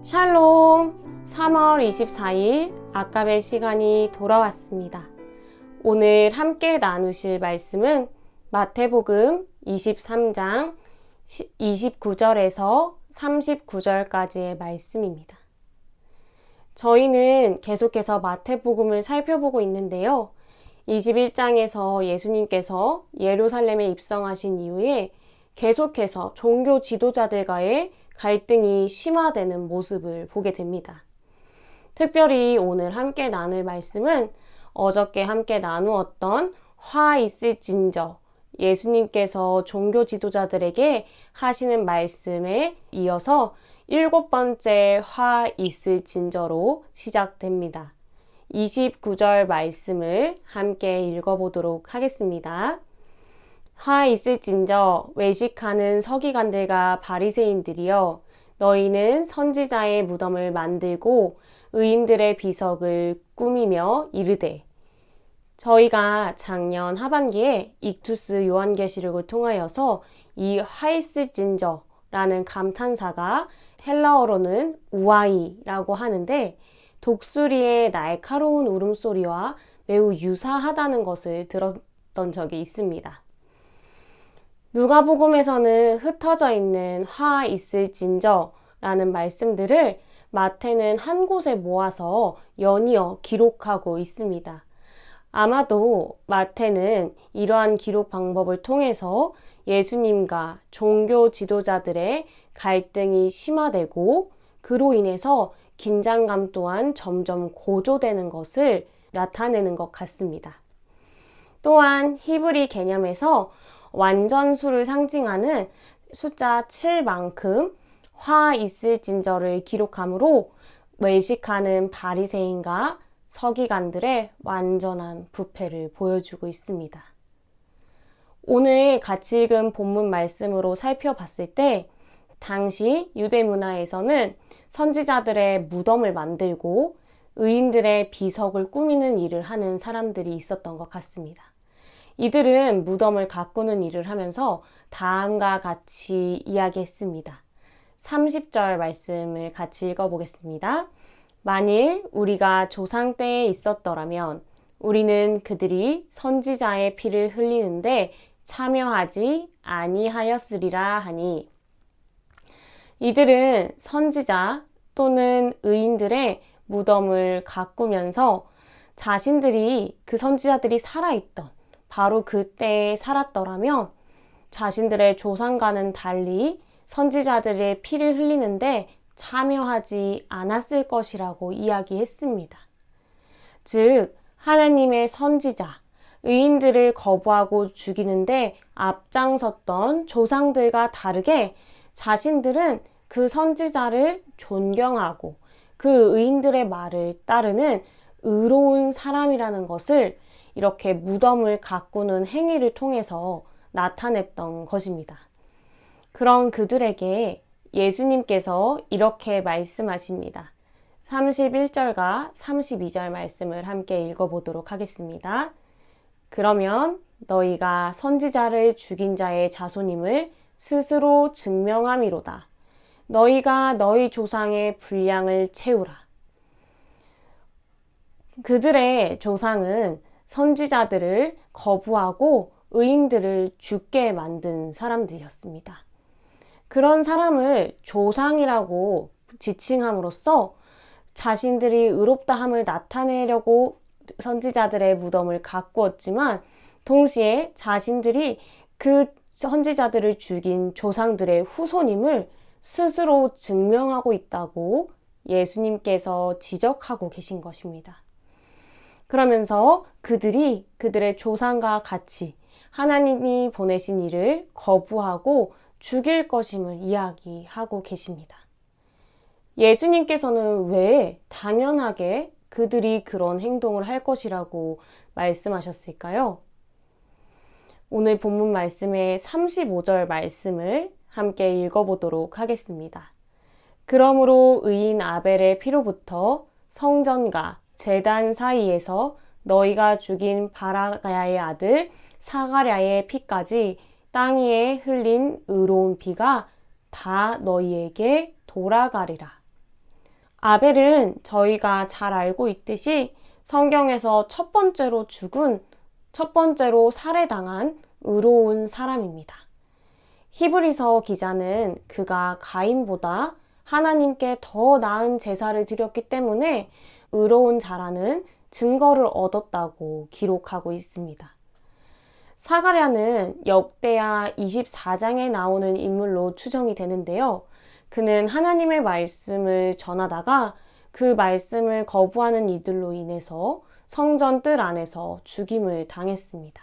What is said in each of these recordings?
샬롬! 3월 24일 아까의 시간이 돌아왔습니다. 오늘 함께 나누실 말씀은 마태복음 23장 29절에서 39절까지의 말씀입니다. 저희는 계속해서 마태복음을 살펴보고 있는데요. 21장에서 예수님께서 예루살렘에 입성하신 이후에 계속해서 종교 지도자들과의 갈등이 심화되는 모습을 보게 됩니다. 특별히 오늘 함께 나눌 말씀은 어저께 함께 나누었던 화 있을진저, 예수님께서 종교 지도자들에게 하시는 말씀에 이어서 7번째 화 있을진저로 시작됩니다. 29절 말씀을 함께 읽어보도록 하겠습니다. 화 있을진저 외식하는 서기관들과 바리새인들이여, 너희는 선지자의 무덤을 만들고 의인들의 비석을 꾸미며 이르되, 저희가 작년 하반기에 익투스 요한계시록을 통하여서 이 화 있을진저라는 감탄사가 헬라어로는 우아이라고 하는데 독수리의 날카로운 울음소리와 매우 유사하다는 것을 들었던 적이 있습니다. 누가복음에서는 흩어져 있는 화 있을진저라는 말씀들을 마태는 한 곳에 모아서 연이어 기록하고 있습니다. 아마도 마태는 이러한 기록 방법을 통해서 예수님과 종교 지도자들의 갈등이 심화되고 그로 인해서 긴장감 또한 점점 고조되는 것을 나타내는 것 같습니다. 또한 히브리 개념에서 완전수를 상징하는 숫자 7만큼 화 있을진저를 기록하므로 외식하는 바리새인과 서기관들의 완전한 부패를 보여주고 있습니다. 오늘 같이 읽은 본문 말씀으로 살펴봤을 때 당시 유대 문화에서는 선지자들의 무덤을 만들고 의인들의 비석을 꾸미는 일을 하는 사람들이 있었던 것 같습니다. 이들은 무덤을 가꾸는 일을 하면서 다음과 같이 이야기했습니다. 30절 말씀을 같이 읽어보겠습니다. 만일 우리가 조상 때에 있었더라면 우리는 그들이 선지자의 피를 흘리는데 참여하지 아니하였으리라 하니, 이들은 선지자 또는 의인들의 무덤을 가꾸면서 자신들이 그 선지자들이 살아있던 바로 그때에 살았더라면 자신들의 조상과는 달리 선지자들의 피를 흘리는데 참여하지 않았을 것이라고 이야기했습니다. 즉, 하나님의 선지자, 의인들을 거부하고 죽이는데 앞장섰던 조상들과 다르게 자신들은 그 선지자를 존경하고 그 의인들의 말을 따르는 의로운 사람이라는 것을 이렇게 무덤을 가꾸는 행위를 통해서 나타냈던 것입니다. 그런 그들에게 예수님께서 이렇게 말씀하십니다. 31절과 32절 말씀을 함께 읽어보도록 하겠습니다. 그러면 너희가 선지자를 죽인 자의 자손임을 스스로 증명함이로다. 너희가 너희 조상의 분량을 채우라. 그들의 조상은 선지자들을 거부하고 의인들을 죽게 만든 사람들이었습니다. 그런 사람을 조상이라고 지칭함으로써 자신들이 의롭다함을 나타내려고 선지자들의 무덤을 가꾸었지만 동시에 자신들이 그 선지자들을 죽인 조상들의 후손임을 스스로 증명하고 있다고 예수님께서 지적하고 계신 것입니다. 그러면서 그들이 그들의 조상과 같이 하나님이 보내신 이를 거부하고 죽일 것임을 이야기하고 계십니다. 예수님께서는 왜 당연하게 그들이 그런 행동을 할 것이라고 말씀하셨을까요? 오늘 본문 말씀의 35절 말씀을 함께 읽어보도록 하겠습니다. 그러므로 의인 아벨의 피로부터 성전과 제단 사이에서 너희가 죽인 바라가야의 아들 사가랴의 피까지 땅 위에 흘린 의로운 피가 다 너희에게 돌아가리라. 아벨은 저희가 잘 알고 있듯이 성경에서 첫 번째로 살해당한 의로운 사람입니다. 히브리서 기자는 그가 가인보다 하나님께 더 나은 제사를 드렸기 때문에 의로운 자라는 증거를 얻었다고 기록하고 있습니다. 사가랴는 역대하 24장에 나오는 인물로 추정이 되는데요. 그는 하나님의 말씀을 전하다가 그 말씀을 거부하는 이들로 인해서 성전 뜰 안에서 죽임을 당했습니다.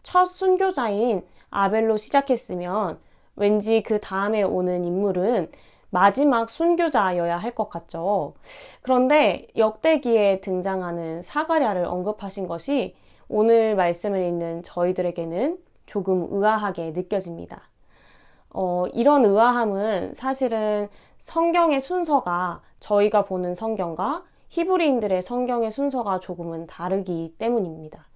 첫 순교자인 아벨로 시작했으면 왠지 그 다음에 오는 인물은 마지막 순교자여야 할 것 같죠. 그런데 역대기에 등장하는 사가랴를 언급하신 것이 오늘 말씀을 읽는 저희들에게는 조금 의아하게 느껴집니다. 이런 의아함은 사실은 성경의 순서가 저희가 보는 성경과 히브리인들의 성경의 순서가 조금은 다르기 때문입니다.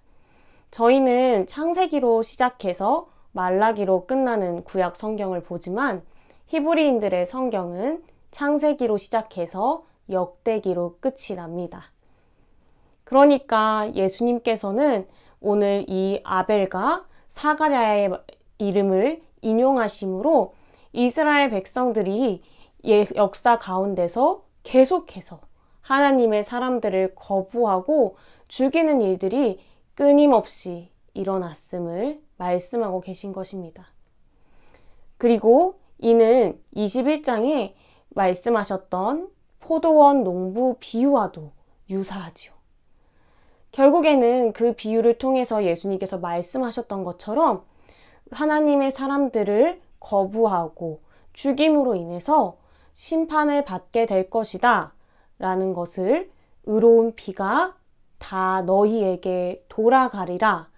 저희는 창세기로 시작해서 말라기로 끝나는 구약 성경을 보지만 히브리인들의 성경은 창세기로 시작해서 역대기로 끝이 납니다. 그러니까 예수님께서는 오늘 이 아벨과 사가랴의 이름을 인용하심으로 이스라엘 백성들이 역사 가운데서 계속해서 하나님의 사람들을 거부하고 죽이는 일들이 끊임없이 일어났음을 말씀하고 계신 것입니다. 그리고 이는 21장에 말씀하셨던 포도원 농부 비유와도 유사하지요. 결국에는 그 비유를 통해서 예수님께서 말씀하셨던 것처럼 하나님의 사람들을 거부하고 죽임으로 인해서 심판을 받게 될 것이다 라는 것을 의로운 피가 다 너희에게 돌아가리라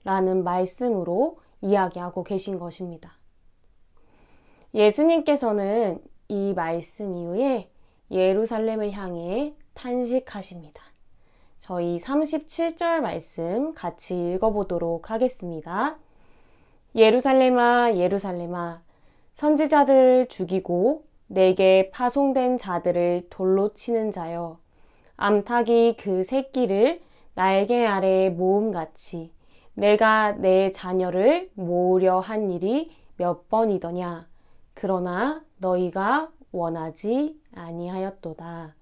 라는 말씀으로 이야기하고 계신 것입니다. 예수님께서는 이 말씀 이후에 예루살렘을 향해 탄식하십니다. 저희 37절 말씀 같이 읽어보도록 하겠습니다. 예루살렘아, 예루살렘아, 선지자들을 죽이고 내게 파송된 자들을 돌로 치는 자여, 암탉이 그 새끼를 날개 아래에 모음같이 내가 내 자녀를 모으려 한 일이 몇 번이더냐. 그러나 너희가 원하지 아니하였도다.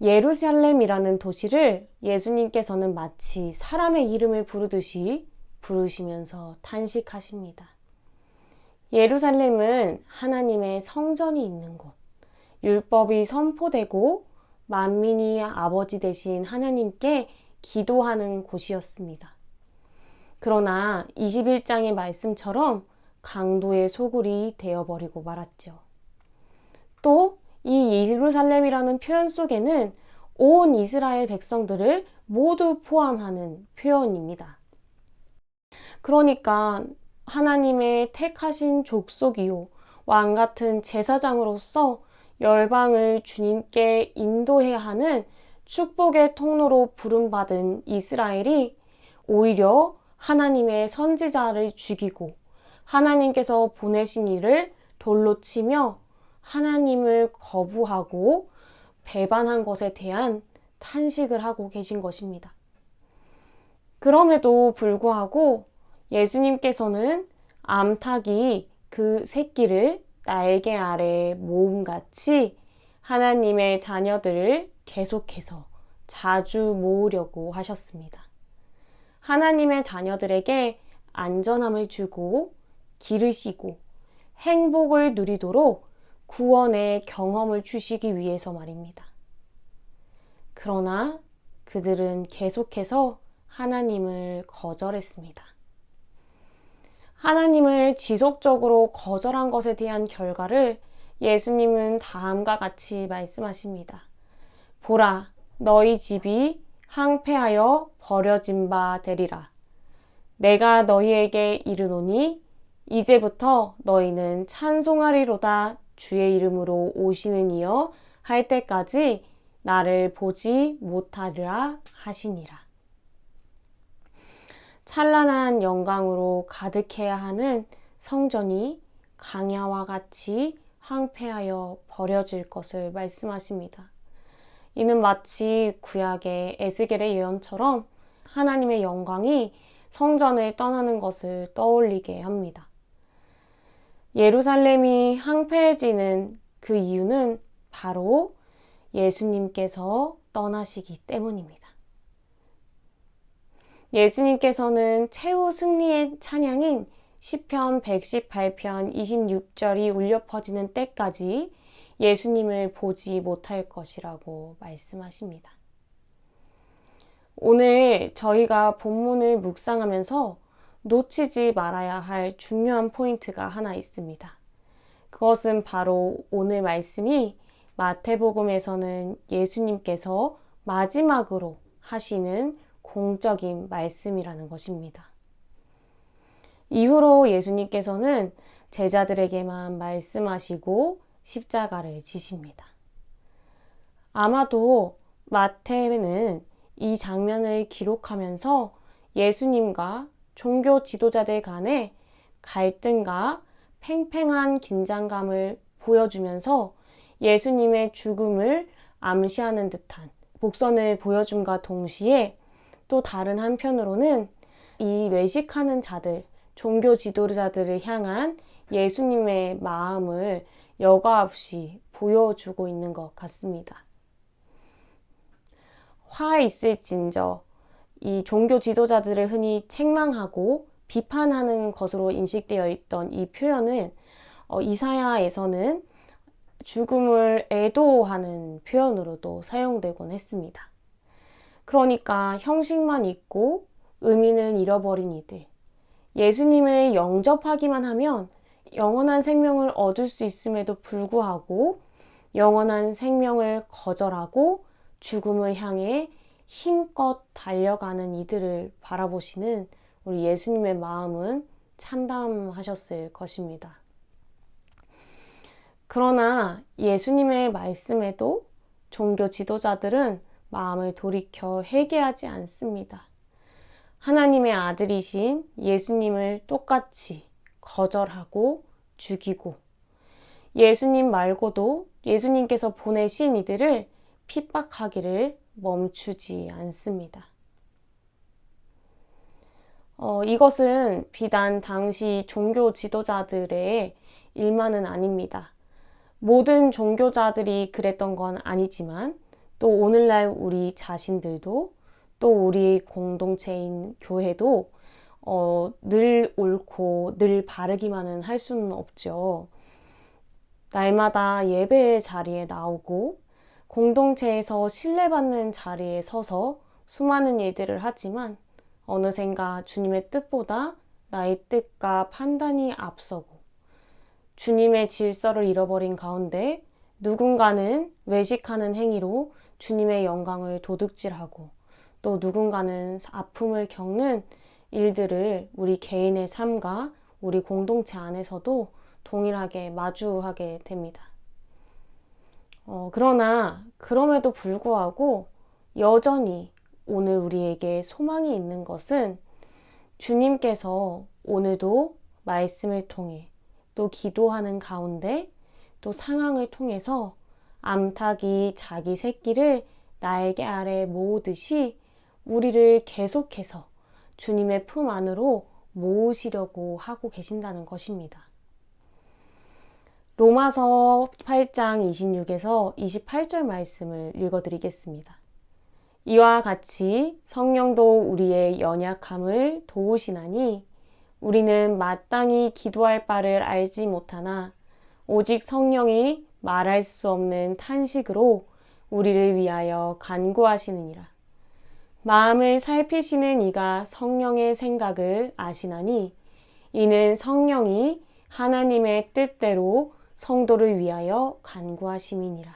예루살렘이라는 도시를 예수님께서는 마치 사람의 이름을 부르듯이 부르시면서 탄식하십니다. 예루살렘은 하나님의 성전이 있는 곳, 율법이 선포되고 만민이 아버지 되신 하나님께 기도하는 곳이었습니다. 그러나 21장의 말씀처럼 강도의 소굴이 되어버리고 말았죠. 또 이 예루살렘이라는 표현 속에는 온 이스라엘 백성들을 모두 포함하는 표현입니다. 그러니까 하나님의 택하신 족속이요 왕 같은 제사장으로서 열방을 주님께 인도해야 하는 축복의 통로로 부름받은 이스라엘이 오히려 하나님의 선지자를 죽이고 하나님께서 보내신 이를 돌로 치며 하나님을 거부하고 배반한 것에 대한 탄식을 하고 계신 것입니다. 그럼에도 불구하고 예수님께서는 암탉이 그 새끼를 날개 아래에 모음같이 하나님의 자녀들을 계속해서 자주 모으려고 하셨습니다. 하나님의 자녀들에게 안전함을 주고 기르시고 행복을 누리도록 구원의 경험을 주시기 위해서 말입니다. 그러나 그들은 계속해서 하나님을 거절했습니다. 하나님을 지속적으로 거절한 것에 대한 결과를 예수님은 다음과 같이 말씀하십니다. 보라, 너희 집이 항폐하여 버려진 바 되리라. 내가 너희에게 이르노니 이제부터 너희는 찬송하리로다. 주의 이름으로 오시는 이여 할 때까지 나를 보지 못하리라 하시니라. 찬란한 영광으로 가득해야 하는 성전이 강야와 같이 황폐하여 버려질 것을 말씀하십니다. 이는 마치 구약의 에스겔의 예언처럼 하나님의 영광이 성전을 떠나는 것을 떠올리게 합니다. 예루살렘이 황폐해지는 그 이유는 바로 예수님께서 떠나시기 때문입니다. 예수님께서는 최후 승리의 찬양인 시편 118편 26절이 울려 퍼지는 때까지 예수님을 보지 못할 것이라고 말씀하십니다. 오늘 저희가 본문을 묵상하면서 놓치지 말아야 할 중요한 포인트가 하나 있습니다. 그것은 바로 오늘 말씀이 마태복음에서는 예수님께서 마지막으로 하시는 공적인 말씀이라는 것입니다. 이후로 예수님께서는 제자들에게만 말씀하시고 십자가를 지십니다. 아마도 마태는 이 장면을 기록하면서 예수님과 종교 지도자들 간의 갈등과 팽팽한 긴장감을 보여주면서 예수님의 죽음을 암시하는 듯한 복선을 보여줌과 동시에 또 다른 한편으로는 이 외식하는 자들, 종교 지도자들을 향한 예수님의 마음을 여과 없이 보여주고 있는 것 같습니다. 화 있을진저 이 종교 지도자들을 흔히 책망하고 비판하는 것으로 인식되어 있던 이 표현은 이사야에서는 죽음을 애도하는 표현으로도 사용되곤 했습니다. 그러니까 형식만 있고 의미는 잃어버린 이들, 예수님을 영접하기만 하면 영원한 생명을 얻을 수 있음에도 불구하고 영원한 생명을 거절하고 죽음을 향해 힘껏 달려가는 이들을 바라보시는 우리 예수님의 마음은 참담하셨을 것입니다. 그러나 예수님의 말씀에도 종교 지도자들은 마음을 돌이켜 회개하지 않습니다. 하나님의 아들이신 예수님을 똑같이 거절하고 죽이고 예수님 말고도 예수님께서 보내신 이들을 핍박하기를 멈추지 않습니다. 이것은 비단 당시 종교 지도자들의 일만은 아닙니다. 모든 종교자들이 그랬던 건 아니지만 또 오늘날 우리 자신들도 또 우리 공동체인 교회도 늘 옳고 늘 바르기만은 할 수는 없죠. 날마다 예배의 자리에 나오고 공동체에서 신뢰받는 자리에 서서 수많은 일들을 하지만 어느샌가 주님의 뜻보다 나의 뜻과 판단이 앞서고 주님의 질서를 잃어버린 가운데 누군가는 외식하는 행위로 주님의 영광을 도둑질하고 또 누군가는 아픔을 겪는 일들을 우리 개인의 삶과 우리 공동체 안에서도 동일하게 마주하게 됩니다. 그러나 그럼에도 불구하고 여전히 오늘 우리에게 소망이 있는 것은 주님께서 오늘도 말씀을 통해 또 기도하는 가운데 또 상황을 통해서 암탉이 자기 새끼를 날개 아래 모으듯이 우리를 계속해서 주님의 품 안으로 모으시려고 하고 계신다는 것입니다. 로마서 8장 26에서 28절 말씀을 읽어드리겠습니다. 이와 같이 성령도 우리의 연약함을 도우시나니 우리는 마땅히 기도할 바를 알지 못하나 오직 성령이 말할 수 없는 탄식으로 우리를 위하여 간구하시느니라. 마음을 살피시는 이가 성령의 생각을 아시나니 이는 성령이 하나님의 뜻대로 성도를 위하여 간구하심이니라.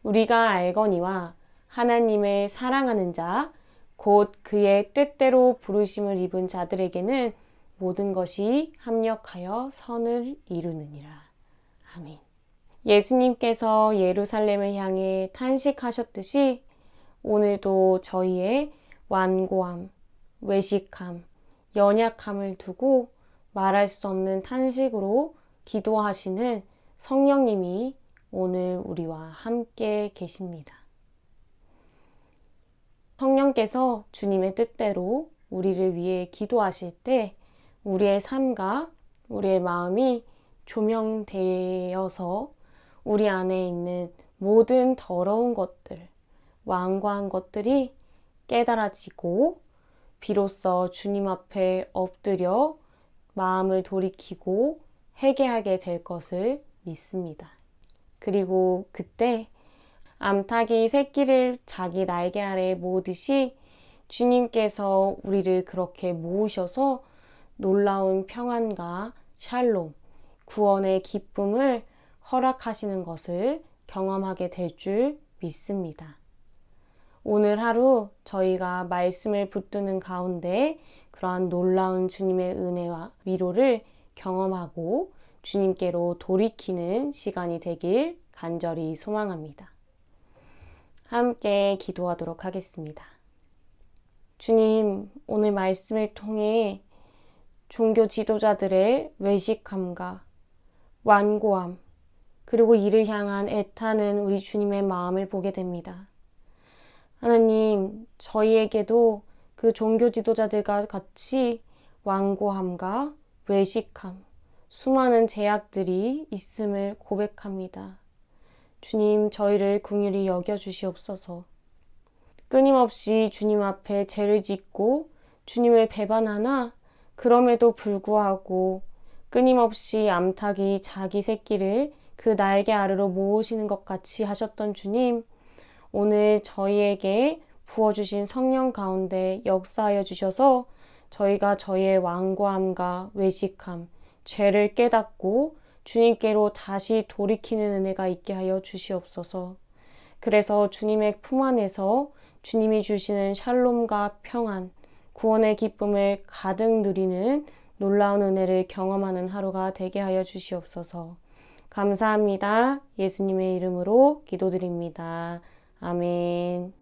우리가 알거니와 하나님을 사랑하는 자, 곧 그의 뜻대로 부르심을 입은 자들에게는 모든 것이 합력하여 선을 이루느니라. 아멘. 예수님께서 예루살렘을 향해 탄식하셨듯이 오늘도 저희의 완고함, 외식함, 연약함을 두고 말할 수 없는 탄식으로 기도하시는 성령님이 오늘 우리와 함께 계십니다. 성령께서 주님의 뜻대로 우리를 위해 기도하실 때 우리의 삶과 우리의 마음이 조명되어서 우리 안에 있는 모든 더러운 것들, 완고한 것들이 깨달아지고 비로소 주님 앞에 엎드려 마음을 돌이키고 회개하게 될 것을 믿습니다. 그리고 그때 암탉이 새끼를 자기 날개 아래 모으듯이 주님께서 우리를 그렇게 모으셔서 놀라운 평안과 샬롬, 구원의 기쁨을 허락하시는 것을 경험하게 될 줄 믿습니다. 오늘 하루 저희가 말씀을 붙드는 가운데 그러한 놀라운 주님의 은혜와 위로를 경험하고 주님께로 돌이키는 시간이 되길 간절히 소망합니다. 함께 기도하도록 하겠습니다. 주님, 오늘 말씀을 통해 종교 지도자들의 외식함과 완고함, 그리고 이를 향한 애타는 우리 주님의 마음을 보게 됩니다. 하나님, 저희에게도 그 종교 지도자들과 같이 완고함과 외식함, 수많은 제약들이 있음을 고백합니다. 주님, 저희를 긍휼히 여겨주시옵소서. 끊임없이 주님 앞에 죄를 짓고 주님을 배반하나 그럼에도 불구하고 끊임없이 암탉이 자기 새끼를 그 날개 아래로 모으시는 것 같이 하셨던 주님, 오늘 저희에게 부어주신 성령 가운데 역사하여 주셔서 저희가 저희의 완고함과 외식함, 죄를 깨닫고 주님께로 다시 돌이키는 은혜가 있게 하여 주시옵소서. 그래서 주님의 품 안에서 주님이 주시는 샬롬과 평안, 구원의 기쁨을 가득 누리는 놀라운 은혜를 경험하는 하루가 되게 하여 주시옵소서. 감사합니다. 예수님의 이름으로 기도드립니다. 아멘.